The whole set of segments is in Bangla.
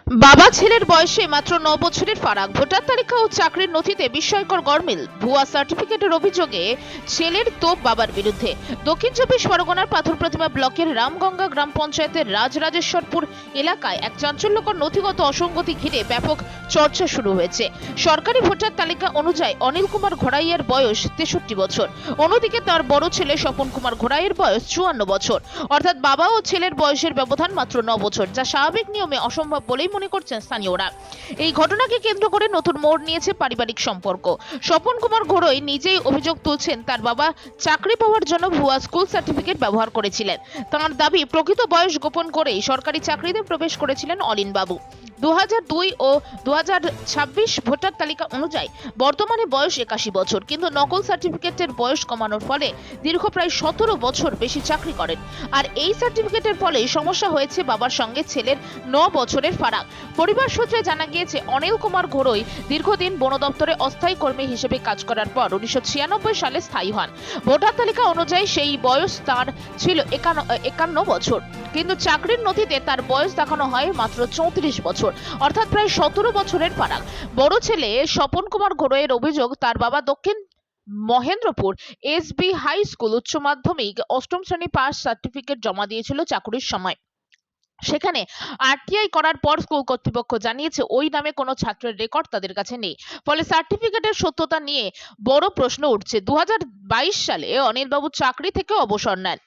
বাবা ছেলের বয়সে মাত্র ৯ বছরের ফারাক। ভোটার তালিকা ও চাকরির নথিতে বিস্ময়কর গরমিল। ভুয়া সার্টিফিকেটের অভিযোগে ছেলের তোপ বাবার বিরুদ্ধে। দক্ষিণ চব্বিশ পরগনার পাথর প্রতিমা ব্লকের রামগঙ্গা গ্রাম পঞ্চায়েতের রাজরাজেশ্বরপুর এলাকায় এক চাঞ্চল্যকর নথিগত অসঙ্গতি ঘিরে ব্যাপক চর্চা শুরু হয়েছে। সরকারি ভোটার তালিকা অনুযায়ী অনিল কুমার ঘোড়াইয়ার বয়স ৬৩ বছর। অন্যদিকে তার বড় ছেলে স্বপন কুমার ঘোড়াইয়ের বয়স ৫৪ বছর। অর্থাৎ বাবা ও ছেলের বয়সের ব্যবধান মাত্র ৯ বছর, যা স্বাভাবিক নিয়মে অসম্ভব বলেই মনে করছেন স্থানীয়রা। এই ঘটনাকে কেন্দ্র করে নতুন মোড় নিয়েছে পারিবারিক সম্পর্ক। স্বপন কুমার ঘোড়ই নিজেই অভিযোগ তুলছেন, তার বাবা চাকরি পাওয়ার জন্য ভুয়া স্কুল সার্টিফিকেট ব্যবহার করেছিলেন। তার দাবি, প্রকৃত বয়স গোপন করেই সরকারি চাকরিতে প্রবেশ করেছিলেন অলিন বাবু। 2002 ও 2026 ভোটার তালিকা অনুযায়ী বর্তমানে বয়স 81 বছর, কিন্তু নকল সার্টিফিকেটের বয়স কমানোর ফলে দীর্ঘ প্রায় 17 বছর বেশি চাকরি করেন। আর এই সার্টিফিকেটের ফলে সমস্যা হয়েছে বাবার সঙ্গে ছেলের 9 বছরের ফারাক। পরিবার সূত্রে জানা গিয়েছে, অনিল কুমার ঘোড়ই দীর্ঘদিন বন দপ্তরে অস্থায়ী কর্মী হিসেবে কাজ করার পর 1996 সালে স্থায়ী হন। ভোটার তালিকা অনুযায়ী সেই বয়স তার ছিল 51 বছর, কিন্তু চাকরির নথিতে তার বয়স দেখানো হয় মাত্র 34 বছর, অর্থাৎ প্রায় 17 বছরের ফারাক। বড় ছেলে স্বপন কুমার ঘোড়ইয়ের অভিযোগ, তার বাবা দক্ষিণ মহেন্দ্রপুর এসবি হাই স্কুল উচ্চ মাধ্যমিক 8ম শ্রেণী পাস সার্টিফিকেট জমা দিয়েছিল চাকরির সময়। সেখানে আরটিআই করার পর স্কুল কর্তৃপক্ষ জানিয়েছে ওই নামে কোনো ছাত্রের রেকর্ড তাদের কাছে নেই। ফলে সার্টিফিকেটের সত্যতা নিয়ে বড় প্রশ্ন উঠছে। 2022 সালে অনিলবাবু চাকরি থেকে অবসর নেন।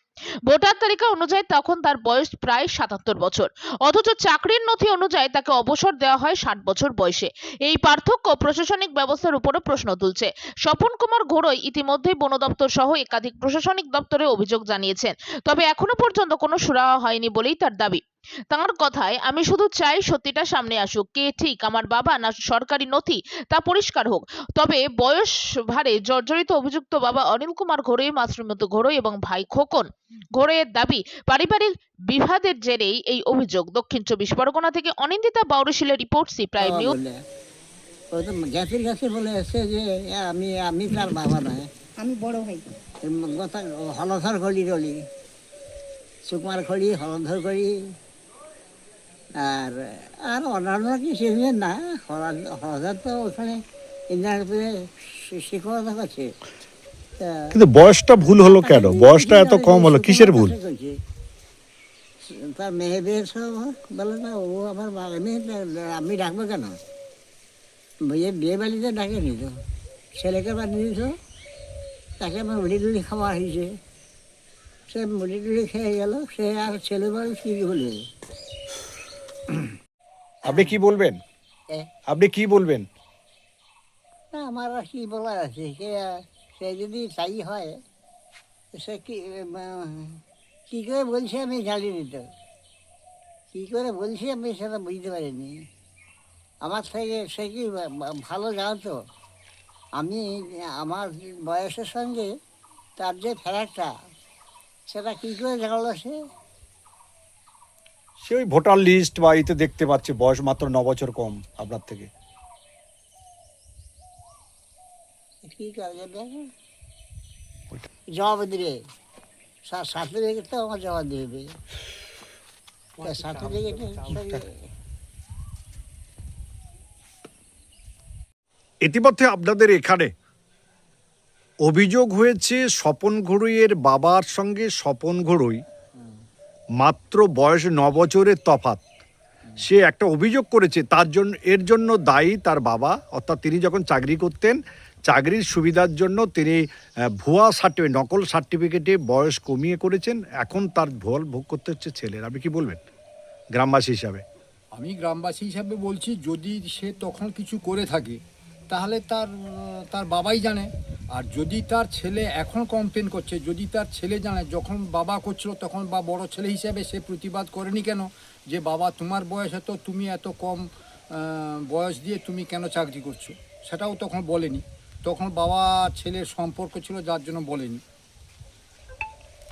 ভোটার তালিকা অনুযায়ী তখন তার বয়স প্রায় 77 বছর, অথচ চাকরির নথি অনুযায়ী তাকে অবসর দেওয়া হয় 60 বছর বয়সে। এই পার্থক্য প্রশাসনিক ব্যবস্থার উপরও প্রশ্ন তুলছে। স্বপন কুমার ঘোড়ই ইতিমধ্যেই বন দপ্তর সহ একাধিক প্রশাসনিক দপ্তরে অভিযোগ জানিয়েছেন, তবে এখনো পর্যন্ত কোনো সুরাহা হয়নি বলেই তার দাবি। তাঁর কথায়, আমি শুধু চাই সত্যিটা সামনে আসুক। কে ঠিক, আমার বাবা না সরকারি নথি, তা পরিষ্কার হোক। তবে বয়স ভারে জর্জরিত অভিযুক্ত বাবা অনিল কুমার ঘোড়ই, মাসুমত ঘোড়ই এবং ভাই খোকন ঘোড়ইয়ের দাবি, পারিবারিক বিবাদের জেরেই এই অভিযোগ। দক্ষিণ চব্বিশ পরগনা থেকে অনিন্দিতা বাউরিশিলের রিপোর্ট, সি প্রাইম নিউজ। ওই তো গ্যাসের কাছে বলে এসছে যে আমি আমি তার বাবা নয়, আমি বড় ভাই। হলধর খড়ি রলি, সুকুমার খড়ি, হলধর খড়ি, আর আর অন্যান্য কি সেদিনের না। হলধর তো ওখানে ইন্দ্রাণীপুরে শিক্ষকতা করছে। কিন্তু বয়সটা ভুল হলো কেন? বয়সটা এত কম হলো, কিসের ভুল? তার মেয়েদের সব বলে না, ও আমার মেয়ে, আমি ডাকবো কেন? বিয়ে বাড়িতে ডাকেনি তো, ছেলেকে বানিয়ে দিত, তাকে আমার মুড়ি টুড়ি খাওয়া হয়েছে, সে মুড়ি টুড়ি খেয়ে গেল, সে আর ছেলে বয়স কি বলে। আপনি কি বলবেন? আপনি কি বলবেন? না, আমার আর কি বলার আছে, সে যদি তাই হয়, সে কী করে বলছে আমি জানিনি তো, কী করে বলছি আমি সেটা বুঝতে পারিনি। আমার থেকে সে কি ভালো জানতো আমি আমার বয়সের সঙ্গে তার যে ফেরাকটা, সেটা কী করে জানলো সে? সে ওই ভোটার লিস্ট বা এতে দেখতে পাচ্ছে বয়স মাত্র 9 বছর কম আপনার থেকে। কী করে দেখো, জবাব দেবে, সার্টিফিকেট তো আমার জবাব দেবে, সার্টিফিকেট। ইতিমধ্যে আপনাদের এখানে অভিযোগ হয়েছে স্বপন ঘোড়ইয়ের বাবার সঙ্গে স্বপন ঘোড়ই মাত্র বয়স 9 বছরের তফাৎ। সে একটা অভিযোগ করেছে, এর জন্য দায়ী তার বাবা। অর্থাৎ তিনি যখন চাকরি করতেন, চাকরির সুবিধার জন্য তিনি ভুয়া সার্টিফিকেট, নকল সার্টিফিকেটে বয়স কমিয়ে করেছেন। এখন তার ভুল ভোগ করতে হচ্ছে ছেলের। আপনি কি বলবেন গ্রামবাসী হিসাবে? আমি গ্রামবাসী হিসাবে বলছি, যদি সে তখন কিছু করে থাকে তাহলে তার বাবাই জানে। আর যদি তার ছেলে এখন কমপ্লেন করছে, যদি তার ছেলে জানে, যখন বাবা করছিল তখন বা বড় ছেলে হিসাবে সে প্রতিবাদ করেনি কেন যে বাবা তোমার বয়স এত, তুমি এত কম বয়স দিয়ে তুমি কেন চাকরি করছো, সেটাও তখন বলেনি। তখন বাবা ছেলের সম্পর্ক ছিল, যার জন্য বলেনি।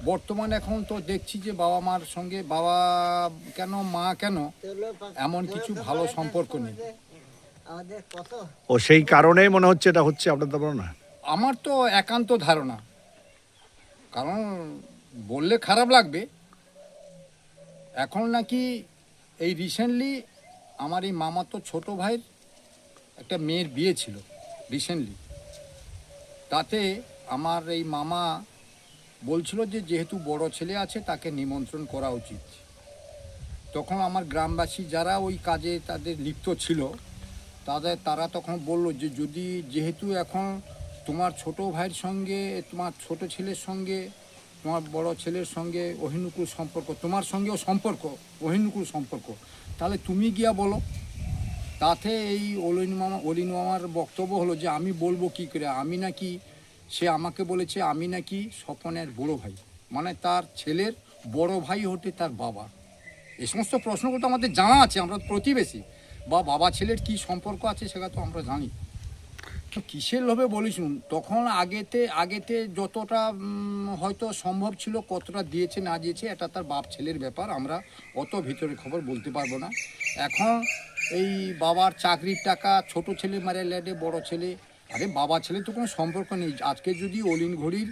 বর্তমানে এখন তো দেখছি যে বাবা মার সঙ্গে, বাবা কেন মা কেন, এমন কিছু ভালো সম্পর্ক নেই। ও সেই কারণেই মনে হচ্ছে এটা হচ্ছে আপনার ধারণা? আমার তো একান্ত ধারণা, কারণ বললে খারাপ লাগবে, এখন নাকি এই রিসেন্টলি আমার এই মামাতো ছোট ভাইয়ের একটা মেয়ের বিয়ে ছিল রিসেন্টলি। তাতে আমার এই মামা বলছিল যে যেহেতু বড় ছেলে আছে তাকে নিমন্ত্রণ করা উচিত। তখন আমার গ্রামবাসী যারা ওই কাজে তাদের লিপ্ত ছিল তারা তখন বলল যে যদি যেহেতু এখন তোমার ছোট ভাইয়ের সঙ্গে তোমার ছোট ছেলের সঙ্গে তোমার বড় ছেলের সঙ্গে অহিনুকুল সম্পর্ক, তোমার সঙ্গেও সম্পর্ক অহিনুকুল সম্পর্ক, তাহলে তুমি গিয়া বলো। তাতে এই অলিন মামার বক্তব্য হলো যে আমি বলবো কি করে, আমি নাকি, সে আমাকে বলেছে আমি নাকি স্বপনের বড় ভাই, মানে তার ছেলের বড় ভাই হতে তার বাবা। এই সমস্ত প্রশ্নগুলো তো আমাদের জানা আছে, আমরা প্রতিবেশী, বা বাবা ছেলের কি সম্পর্ক আছে সেটা তো আমরা জানি। তো কিসের লোভে বলিস, তখন আগেতে যতটা হয়তো সম্ভব ছিল, কতটা দিয়েছে না দিয়েছে এটা তার বাপ ছেলের ব্যাপার, আমরা অত ভিতরের খবর বলতে পারবো না। এখন এই বাবার চাকরির টাকা ছোট ছেলে মারে ল্যাডে, বড় ছেলে, আরে বাবা ছেলে তো কোনো সম্পর্ক নেই। আজকে যদি অলিন ঘড়ির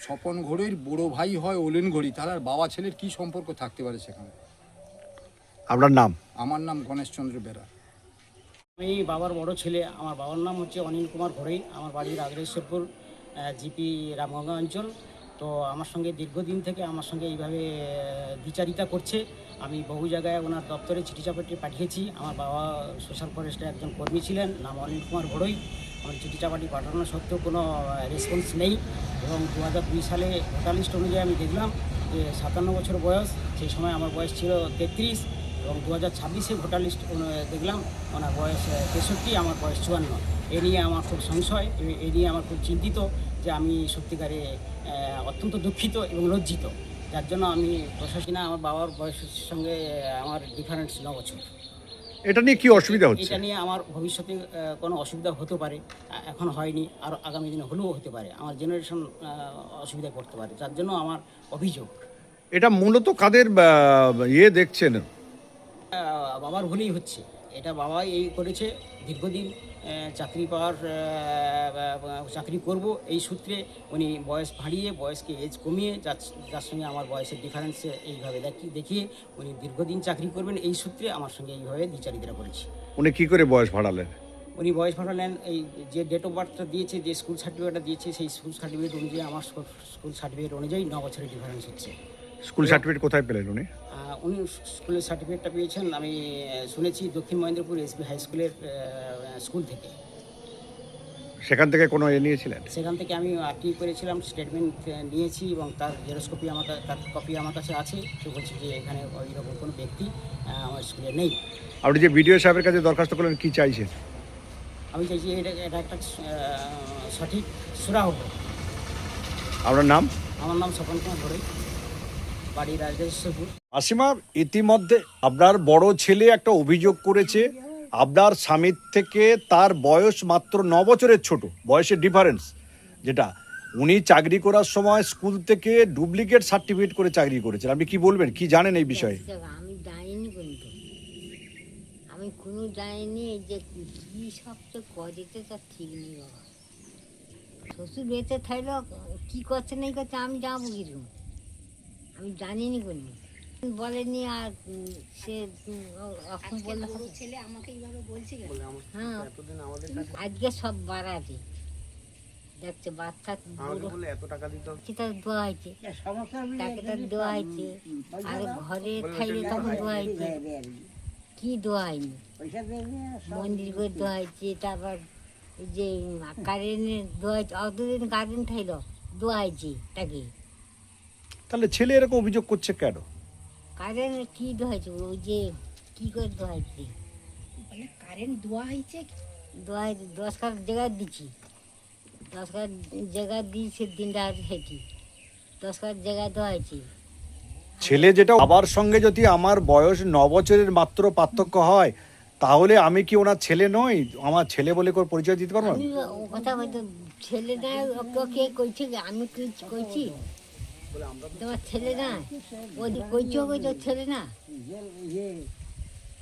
স্বপন ঘড়ির বড় ভাই হয় অলিন ঘড়ি, তাহলে আর বাবা ছেলের কি সম্পর্ক থাকতে পারে সেখানে? আপনার নাম? আমার নাম গণেশচন্দ্র বেরা। আমি বাবার বড় ছেলে। আমার বাবার নাম হচ্ছে অনিল কুমার ঘড়ই। আমার বাড়ির আগ্রেশ্বরপুর জিপি রামগঙ্গা অঞ্চল। তো আমার সঙ্গে দীর্ঘদিন থেকে আমার সঙ্গে এইভাবে দ্বিচারিতা করছে। আমি বহু জায়গায় ওনার দপ্তরে চিঠি চাপাটি পাঠিয়েছি। আমার বাবা সোশ্যাল ফরেস্টের একজন কর্মী ছিলেন, নাম অনিল কুমার ঘড়ই। আমার চিঠি চাপাটি পাঠানো সত্ত্বেও কোনো রেসপন্স নেই। এবং 2002 সালে ভোটার লিস্ট অনুযায়ী আমি দেখলাম যে 57 বছর বয়স, সেই সময় আমার বয়স ছিল 33। এবং 2026-এ ভোটার লিস্ট দেখলাম ওনার বয়স 63, আমার বয়স 54। এ নিয়ে আমার খুব সংশয়, এ নিয়ে আমার খুব চিন্তিত যে আমি সত্যিকারে অত্যন্ত দুঃখিত এবং লজ্জিত, যার জন্য আমি প্রশাসনে আমার বাবার বয়সের সঙ্গে আমার ডিফারেন্স 9 বছর। এটা নিয়ে কি অসুবিধা হচ্ছে? এটা নিয়ে আমার ভবিষ্যতে কোনো অসুবিধা হতে পারে, এখন হয়নি, আর আগামী দিনে হলেও হতে পারে, আমার জেনারেশন অসুবিধায় পড়তে পারে, যার জন্য আমার অভিযোগ। এটা মূলত কাদের দেখছেন? বাবার ভুলেই হচ্ছে এটা। বাবাই এই করেছে দীর্ঘদিন চাকরি পাওয়ার, চাকরি করব এই সূত্রে উনি বয়স বাড়িয়ে, বয়সকে এজ কমিয়ে, যার সঙ্গে আমার বয়সের ডিফারেন্সে এইভাবে দেখিয়ে উনি দীর্ঘদিন চাকরি করবেন এই সূত্রে আমার সঙ্গে এইভাবে দ্বিচারিতা করেছে। উনি কি করে বয়স বাড়ালেন? উনি বয়স বাড়ালেন এই যে ডেট অফ বার্থটা দিয়েছে, যে স্কুল সার্টিফিকেটটা দিয়েছে, সেই স্কুল সার্টিফিকেট অনুযায়ী, আমার স্কুল সার্টিফিকেট অনুযায়ী 9 বছরের ডিফারেন্স হচ্ছে। স্কুল সার্টিফিকেট কোথায় পেলেন উনি? উনি স্কুলের সার্টিফিকেটটা পেয়েছেন আমি শুনেছি দক্ষিণ মহেন্দ্রপুর এসবি হাই স্কুলের স্কুল থেকে। সেখান থেকে কোনো নিয়েছিলেন? সেখান থেকে আমি আর্টিও করেছিলাম, স্টেটমেন্ট নিয়েছি এবং তার জেরক্স কপি তার কপি আমার কাছে আছে। সে বলছি যে এখানে ওইরকম কোনো ব্যক্তি আমার স্কুলে নেই। আপনি যে বিডিও সাহেবের কাছে দরখাস্ত করলেন, কি চাইছেন? আমি চাইছি এটা একটা সঠিক সুরাহ হোক। আপনার নাম? আমার নাম স্বপন কুমার ঘড়ই, বাড়ি রাজেশ্বরপুর। আসিমা, ইতিমধ্যে আপনার বড় ছেলে একটা অভিযোগ করেছে আপনার স্বামীর থেকে তার বয়স মাত্র 9 বছরের ছোট, বয়সের ডিফারেন্স, যেটা উনি চাকরি করার সময় স্কুল থেকে ডুপ্লিকেট সার্টিফিকেট করে চাকরি করেছেন। আপনি কি বলবেন, কি জানেন এই বিষয়ে? আমি জানিনি, কিন্তু আমি কোনো জানিনি যে কি সব তো করেছে তার ঠিক নেই বাবা। শ্বশুর বেঁচে থাকলো, কি করছে নেই করছে আমি যাবো কিছু, আমি জানিনি কোনো, বলেনি। আর সে এখন বললো ছেলে আমাকে এইভাবে বলছে কেন? হ্যাঁ, আজকে সব বাড়াতে দেখছে বাচ্চা তার দোয়া হয়েছে, তাকে তার দোয়া হয়েছে, আর ঘরে থাকলে তখন দোয়া হয়েছে, কি দোয়া হয়নি, মন্দির করে দোয়া হয়েছে, তারপর যে কারেন্টের দোয়া হয়েছে, অতদিন কারেন্ট থাকলো দোয়া হয়েছে তাকে। তাহলে ছেলে এরকম অভিযোগ করছে কেন? কারেন্ট কি দোয়া হয়েছে, ওই যে কি করে দোয়া হয়েছে, বলে কারেন্ট দোয়া হয়েছে। দোয়া হয়েছে 10 কাঠ জায়গা দিচ্ছি, 10 কাঠ জায়গা দিয়ে সে দিনটা আর খেয়েছি, 10 কাঠ জায়গা দেওয়া হয়েছে। ছেলে যেটা, বাবার সঙ্গে যদি আমার বয়স 9 বছরের মাত্র পার্থক্য হয়, তাহলে আমি কি ওনার ছেলে নই? আমার ছেলে বলে করে পরিচয় দিতে পারবো? আমি ও কথা বলতে ছেলে না, ওকে কইছি, আমি কি কইছি তোমার ছেলে না, ওই কইছি ওই তো ছেলে না।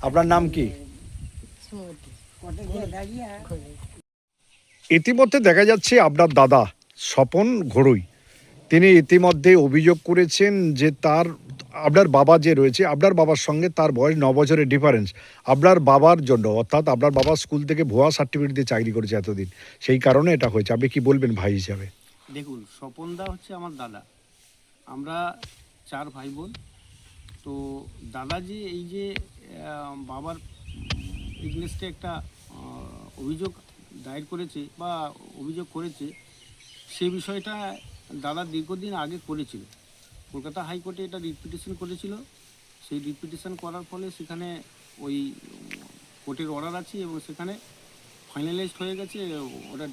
আপনার নাম কি? সুমতি। ইতিমধ্যে দেখা যাচ্ছে আপনার দাদা স্বপন ঘড়ই, তিনি ইতিমধ্যে অভিযোগ করেছেন যে তার আপনার বাবা যে রয়েছে আপনার বাবার সঙ্গে তার বয়স 9 বছরের ডিফারেন্স। আপনার বাবার জন্য অর্থাৎ আপনার বাবা স্কুল থেকে ভুয়া সার্টিফিকেট দিয়ে চাকরি করেছে এতদিন, সেই কারণে এটা হয়েছে। আপনি কি বলবেন ভাই হিসাবে? দেখুন, স্বপনদা হচ্ছে আমার দাদা, আমরা 4 ভাই বোন। তো দাদা যে এই যে বাবার এগেনস্টে একটা অভিযোগ দায়ের করেছে বা অভিযোগ করেছে, সে বিষয়টা দাদা দীর্ঘদিন আগে করেছিল। কলকাতা হাইকোর্টে এটা রিট পিটিশন করেছিল। সেই রিট পিটিশন করার ফলে সেখানে ওই কোর্টের অর্ডার আছে এবং সেখানে ফাইনালাইজড হয়ে গেছে, ওটা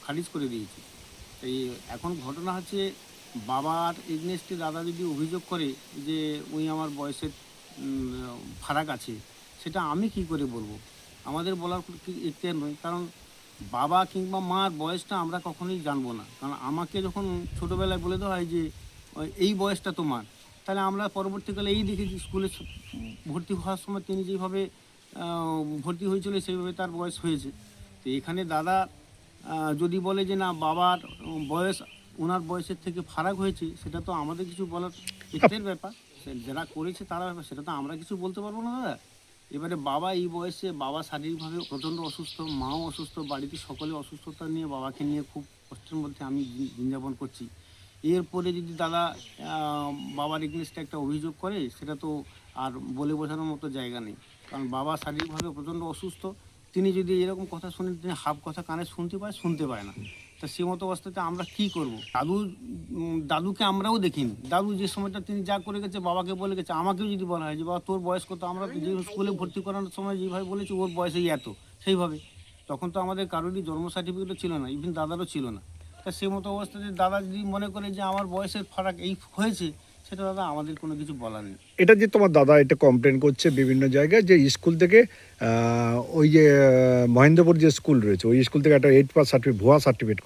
খারিজ করে দিয়েছে। এই এখন ঘটনা হচ্ছে বাবার এগনেস্টে দাদা যদি অভিযোগ করে যে ওই আমার বয়সের ফারাক আছে, সেটা আমি কি করে বলবো? আমাদের বলার ইখতিয়ার নয়, কারণ বাবা কিংবা মার বয়সটা আমরা কখনোই জানবো না। কারণ আমাকে যখন ছোটোবেলায় বলে দেওয়া হয় যে এই বয়সটা তোমার, তাহলে আমরা পরবর্তীকালে এই দেখেছি স্কুলে ভর্তি হওয়ার সময় তিনি যেভাবে ভর্তি হয়েছিল সেইভাবে তার বয়স হয়েছে। তো এখানে দাদা যদি বলে যে না বাবার বয়স ওনার বয়সের থেকে ফারাক হয়েছে, সেটা তো আমাদের কিছু বলার ক্ষেত্রের ব্যাপার, যারা করেছে তারা ব্যাপার, সেটা তো আমরা কিছু বলতে পারবো না দাদা। এবারে বাবা এই বয়সে, বাবা শারীরিকভাবে প্রচণ্ড অসুস্থ, মাও অসুস্থ, বাড়িতে সকলে অসুস্থতা নিয়ে বাবাকে নিয়ে খুব কষ্টের মধ্যে আমি দিন যাপন করছি। এরপরে যদি দাদা বাবার এগেনস্টে একটা অভিযোগ করে, সেটা তো আর বলে বোঝানোর মতো জায়গা নেই। কারণ বাবা শারীরিকভাবে প্রচণ্ড অসুস্থ, তিনি যদি এরকম কথা শুনেন, তিনি হাফ কথা কানে শুনতে পায় না। তা সে মতো অবস্থাতে আমরা কি করব? দাদুকে আমরাও দেখিনি। দাদু যে সময়টা তিনি যা করে গেছে, বাবাকে বলে গেছে। আমাকেও যদি বলা হয় যে বাবা তোর বয়স কত, আমরা যে স্কুলে ভর্তি করানোর সময় যেভাবে বলেছি ওর বয়সেই এত, সেইভাবে তখন তো আমাদের কারোরই জন্ম সার্টিফিকেটও ছিল না, ইভেন দাদারও ছিল না। তা সে মতো অবস্থাতে দাদা যদি মনে করে যে আমার বয়সের ফারাক এই হয়েছে, সেটা দাদা আমাদের কোনো কিছু বলার নেই। এটা যে তোমার দাদা এটা কমপ্লেন করছে বিভিন্ন জায়গায় যে স্কুল থেকে ওই যে মহেন্দ্রপুর যে স্কুল রয়েছে ওই স্কুল থেকে একটা 8 পাস সার্টিফিকেট ভুয়া সার্টিফিকেট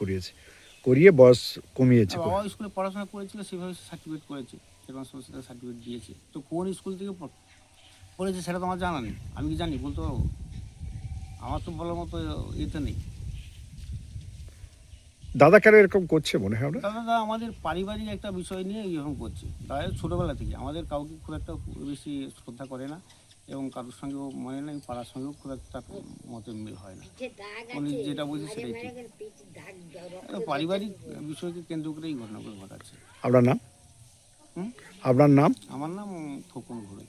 করিয়ে বয়স কমিয়েছে। বাবা স্কুলে পড়াশোনা করেছিল, সেভাবে সার্টিফিকেট করেছে, সেরকম সমস্যা সার্টিফিকেট দিয়েছে। তো কোন স্কুল থেকে পড়েছে সেটা তো আমার জানা নেই। আমি কি জানি? বলতে পারবো? আমার তো বলার মতো ইয়েতে নেই। দাদা কেন এরকম করছে মনে হয় আপনার? দাদা আমাদের পারিবারিক একটা বিষয় নিয়ে এরকম করছে। দাদা ছোটোবেলা থেকে আমাদের কাউকে খুব একটা বেশি শ্রদ্ধা করে না এবং কারোর সঙ্গেও মনে নেই, পাড়ার সঙ্গেও খুব একটা মতের মিল হয় না। উনি যেটা বলছে সেটাই ঠিক। পারিবারিক বিষয়কে কেন্দ্র করেই ঘটনাগুলো ঘটাচ্ছে। আপনার নাম? আপনার নাম? আমার নাম খোকন ঘোড়াই।